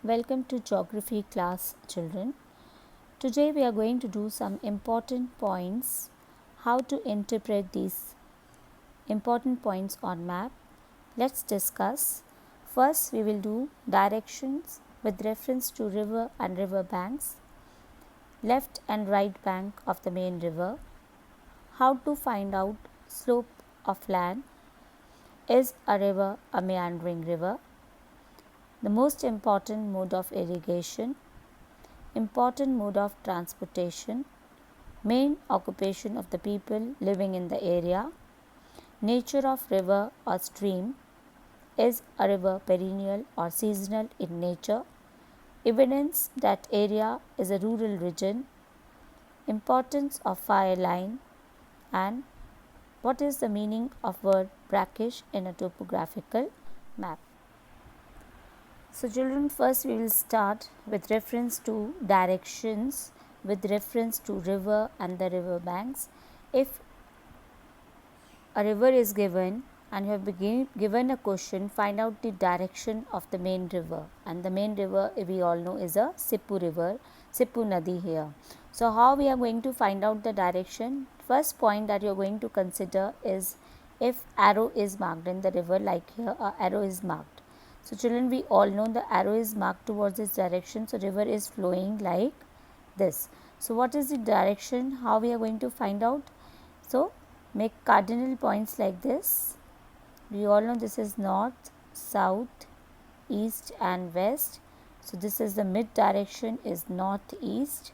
Welcome to geography class, children. Today we are going to do some important points, how to interpret these important points on map. Let's discuss. First we will do directions with reference to river and river banks, left and right bank of the main river, how to find out slope of land, is a river a meandering river, the most important mode of irrigation, important mode of transportation, main occupation of the people living in the area, nature of river or stream, is a river perennial or seasonal in nature, evidence that area is a rural region, importance of fire line, and what is the meaning of word brackish in a topographical map. So children, first we will start with reference to directions with reference to river and the river banks. If a river is given and you have been given a question, find out the direction of the main river, and the main river we all know is a Sippu river, Sippu Nadi here. So how we are going to find out the direction? First point that you are going to consider is if arrow is marked in the river, like here a arrow is marked. So children, we all know the arrow is marked towards this direction, so river is flowing like this. So what is the direction? How we are going to find out? So make cardinal points like this. We all know this is north, south, east and west. So this is the mid direction is northeast,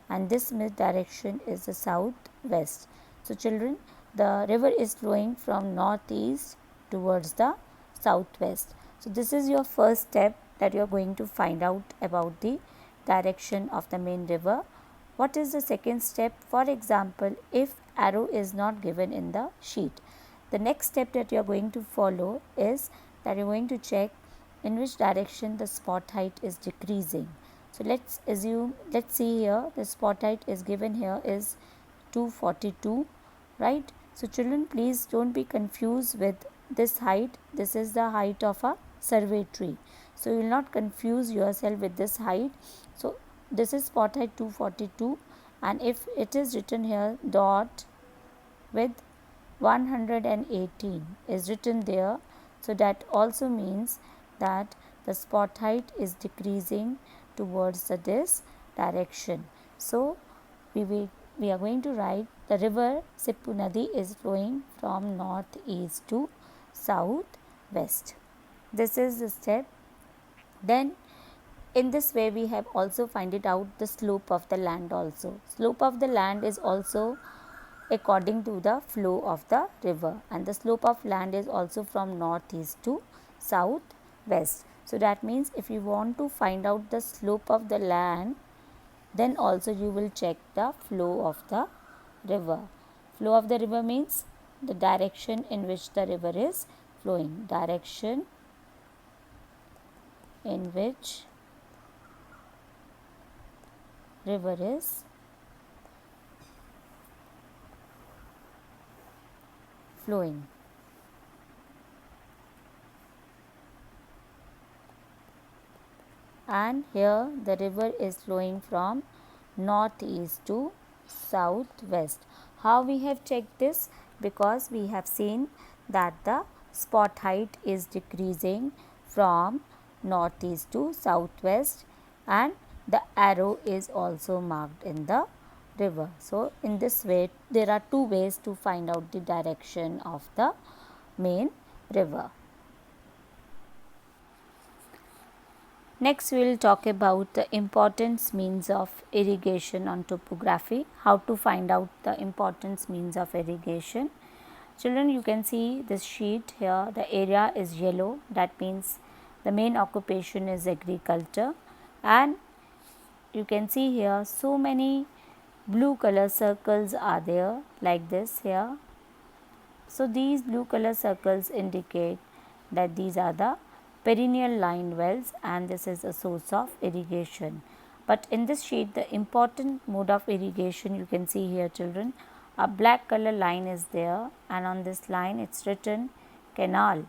and this mid direction is the southwest. So children, the river is flowing from northeast towards the southwest. So this is your first step that you are going to find out about the direction of the main river. What is the second step? For example, if arrow is not given in the sheet, the next step that you are going to follow is that you are going to check in which direction the spot height is decreasing. So let's see here the spot height is given here is 242, right? So children, please don't be confused with this height. This is the height of a survey tree. So you will not confuse yourself with this height. So this is spot height 242, and if it is written here dot with 118 is written there, so that also means that the spot height is decreasing towards this direction. So we are going to write the river Sippu Nadi is flowing from northeast to southwest. This is the step. Then in this way we have also find it out the slope of the land also. Slope of the land is also according to the flow of the river, and the slope of land is also from northeast to southwest. So that means if you want to find out the slope of the land, then also you will check the flow of the river. Flow of the river means the direction in which the river is flowing. Direction in which river is flowing. And here the river is flowing from northeast to southwest. How we have checked this? Because we have seen that the spot height is decreasing from northeast to southwest, and the arrow is also marked in the river. So in this way there are two ways to find out the direction of the main river. Next we will talk about the important means of irrigation on topography. How to find out the important means of irrigation. Children, you can see this sheet here, the area is yellow, that means the main occupation is agriculture, and you can see here so many blue color circles are there like this here. So these blue color circles indicate that these are the perennial line wells, and this is a source of irrigation. But in this sheet the important mode of irrigation, you can see here children, a black color line is there, and on this line it's written canal.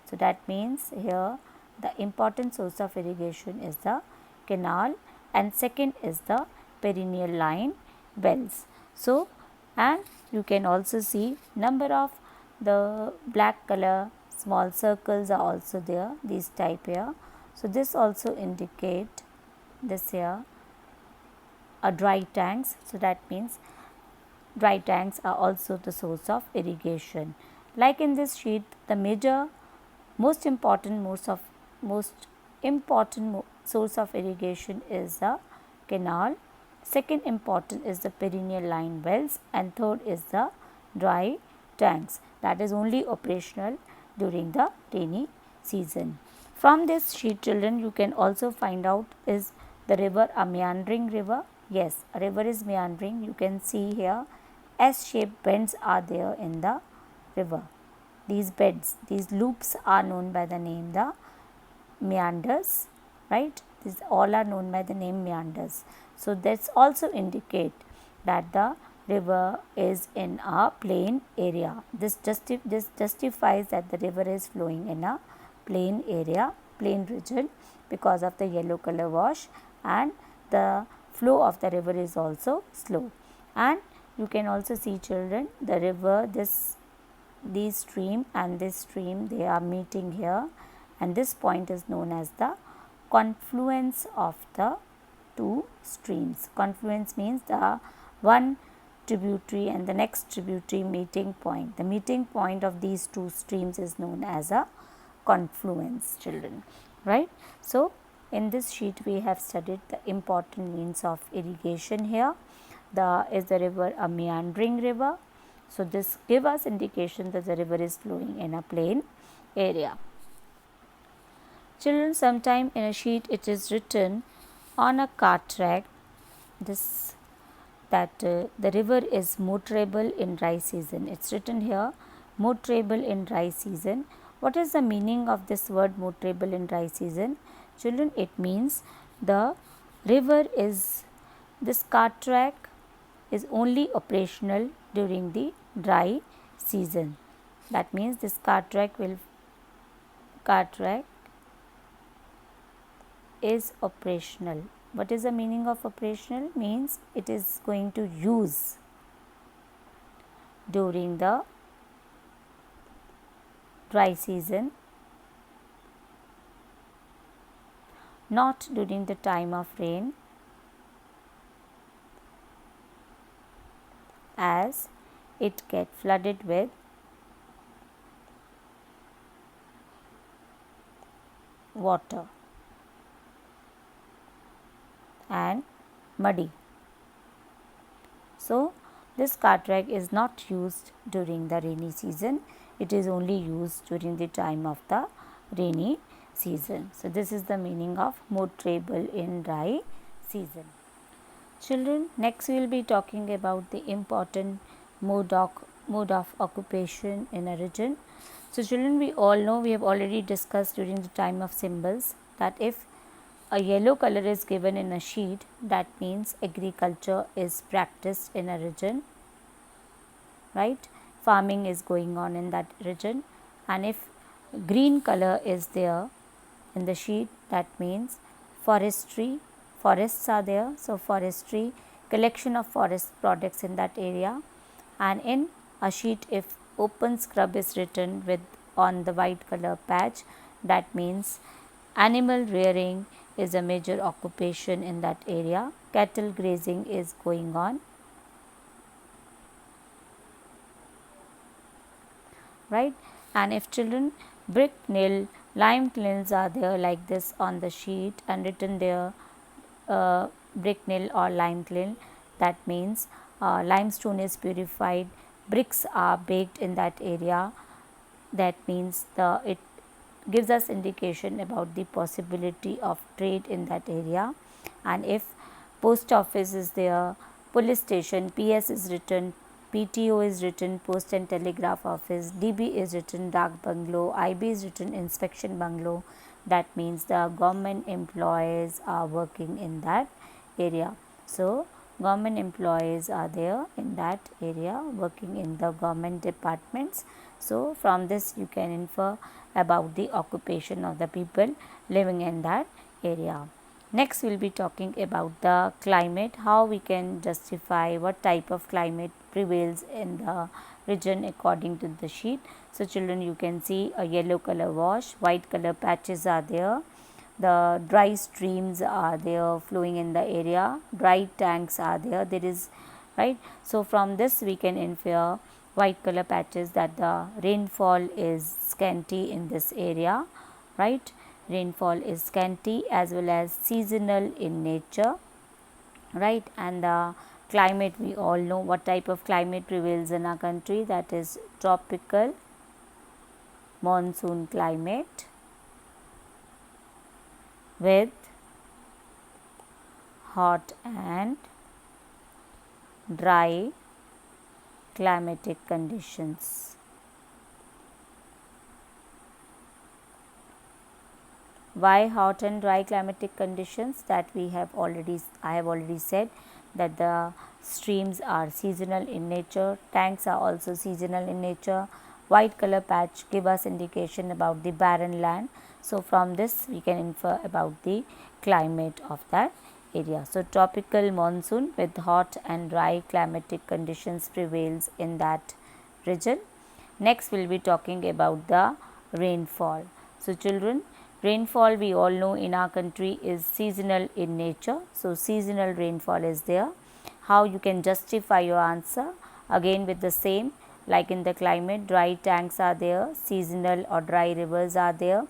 So that means here the important source of irrigation is the canal, and second is the perennial line wells. So, and you can also see number of the black color small circles are also there, these type here. So, this also indicate this here a dry tanks. So, that means dry tanks are also the source of irrigation. Like in this sheet, the most important source of irrigation is the canal, second important is the perennial line wells, and third is the dry tanks, that is only operational during the rainy season. From this sheet, children, you can also find out, is the river a meandering river? Yes, a river is meandering. You can see here S-shaped bends are there in the river. These beds, these loops are known by the name the meanders, right? These all are known by the name meanders. So, this also indicate that the river is in a plain area. This justifies that the river is flowing in a plain area, plain region, because of the yellow color wash, and the flow of the river is also slow. And you can also see, children, the river, these stream and this stream, they are meeting here, and this point is known as the confluence of the two streams. Confluence means the one tributary and the next tributary meeting point. The meeting point of these two streams is known as a confluence, children, right? So, in this sheet we have studied the important means of irrigation here. Is the river a meandering river? So, this give us indication that the river is flowing in a plain area. Children, sometime in a sheet it is written on a cart track that the river is motorable in dry season. It is written here motorable in dry season. What is the meaning of this word motorable in dry season? Children, it means the river is, this cart track is only operational during the dry season. That means this cart track is operational. What is the meaning of operational? Means it is going to use during the dry season, not during the time of rain, as it get flooded with water and muddy. So, this cart track is not used during the rainy season, it is only used during the time of the rainy season. So, this is the meaning of motorable in dry season. Children, next we will be talking about the important mode of occupation in a region. So, children, we all know, we have already discussed during the time of symbols, that if a yellow color is given in a sheet, that means agriculture is practiced in a region, right? Farming is going on in that region. And if green color is there in the sheet, that means forests are there. So, forestry, collection of forest products in that area. And in a sheet, if open scrub is written with on the white color patch, that means animal rearing is a major occupation in that area. Cattle grazing is going on, right? And if, children, brick nail, lime kilns are there like this on the sheet and written there, brick nail or lime kiln, that means limestone is purified, bricks are baked in that area. That means it gives us indication about the possibility of trade in that area. And if post office is there, police station, PS is written, PTO is written, post and telegraph office, DB is written, dak bungalow, IB is written, inspection bungalow, that means the government employees are working in that area. So, government employees are there in that area working in the government departments. So from this you can infer about the occupation of the people living in that area. Next we will be talking about the climate, how we can justify what type of climate prevails in the region according to the sheet. So children, you can see a yellow color wash, white color patches are there, the dry streams are there flowing in the area, dry tanks are there, right. So from this we can infer white color patches that the rainfall is scanty in this area, right. Rainfall is scanty as well as seasonal in nature, right. And the climate, we all know what type of climate prevails in our country, that is tropical monsoon climate with hot and dry climatic conditions. Why hot and dry climatic conditions? That I have already said that the streams are seasonal in nature, tanks are also seasonal in nature. White color patch give us indication about the barren land. So from this we can infer about the climate of that area. So tropical monsoon with hot and dry climatic conditions prevails in that region. Next we will be talking about the rainfall. So children, rainfall we all know in our country is seasonal in nature. So seasonal rainfall is there. How you can justify your answer? Again with the same, like in the climate, dry tanks are there, seasonal or dry rivers are there,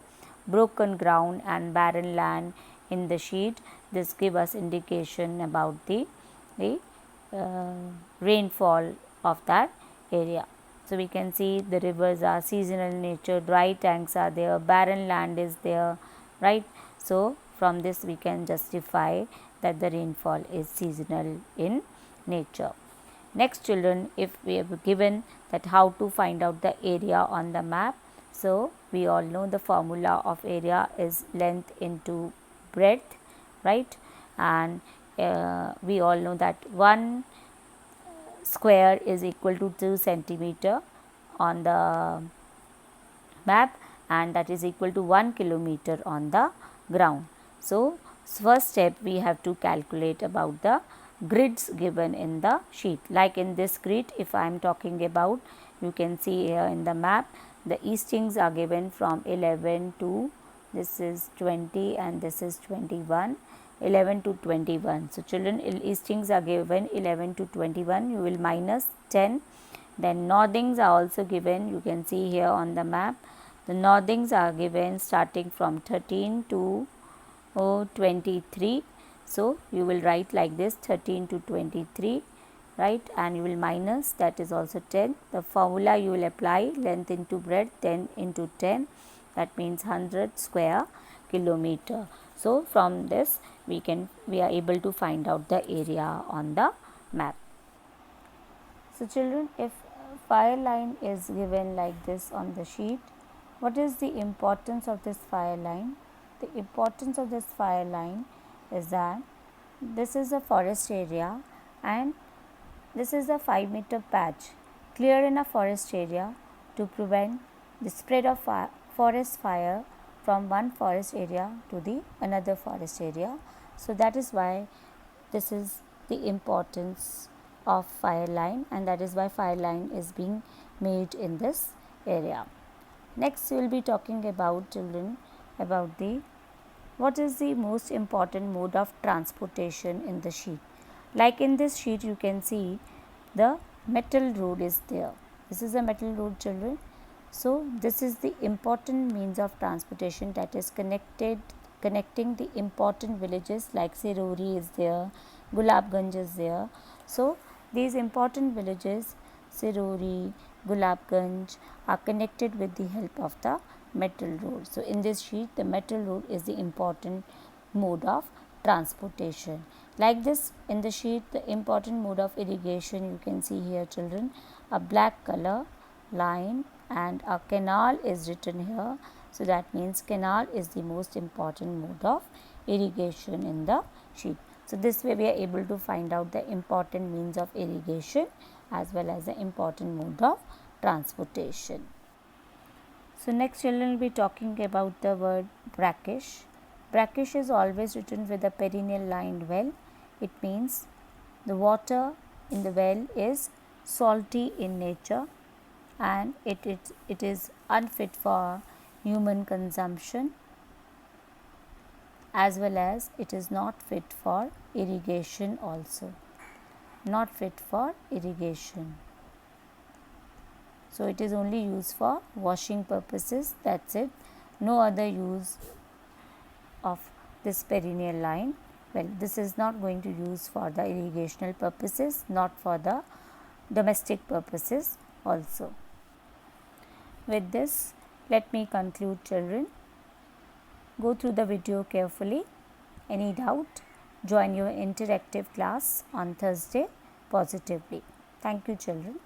broken ground and barren land in the sheet. This give us indication about the rainfall of that area. So we can see the rivers are seasonal in nature, dry tanks are there, barren land is there, right. So from this we can justify that the rainfall is seasonal in nature. Next children, if we have given that how to find out the area on the map. So we all know the formula of area is length into breadth, right. And we all know that 1 square is equal to 2 centimeter on the map, and that is equal to 1 kilometer on the ground. So first step we have to calculate about the grids given in the sheet. Like in this grid, if I am talking about, you can see here in the map the eastings are given from 11 to, this is 20 and this is 21, 11 to 21. So children, eastings are given 11 to 21, you will minus 10. Then northings are also given, you can see here on the map. The northings are given starting from 13 to 23. So you will write like this, 13 to 23, right, and you will minus, that is also 10. The formula you will apply, length into breadth, 10 into 10, that means 100 square kilometer. So from this we are able to find out the area on the map. So children, if fire line is given like this on the sheet, what is the importance of this fire line? The importance of this fire line is that this is a forest area and this is a 5-meter patch cleared in a forest area to prevent the spread of forest fire from one forest area to the another forest area. So that is why this is the importance of fire line, and that is why fire line is being made in this area. Next we will be talking about, children, about the what is the most important mode of transportation in the sheet. Like in this sheet you can see the metal road is there. This is a metal road, children. So this is the important means of transportation that is connecting the important villages like Sirori is there, Gulabganj is there. So these important villages Sirori, Gulabganj are connected with the help of the metal road. So in this sheet the metal road is the important mode of transportation. Like this in the sheet, the important mode of irrigation, you can see here, children, a black color line and a canal is written here. So that means canal is the most important mode of irrigation in the sheet. So this way we are able to find out the important means of irrigation as well as the important mode of transportation. So next children will be talking about the word brackish. Brackish is always written with a perennial lined well. It means the water in the well is salty in nature and it is unfit for human consumption, as well as it is not fit for irrigation also, not fit for irrigation. So it is only used for washing purposes, that's it, no other use of this perennial line. Well, this is not going to use for the irrigational purposes, not for the domestic purposes also. With this, let me conclude, children. Go through the video carefully. Any doubt, join your interactive class on Thursday positively. Thank you, children.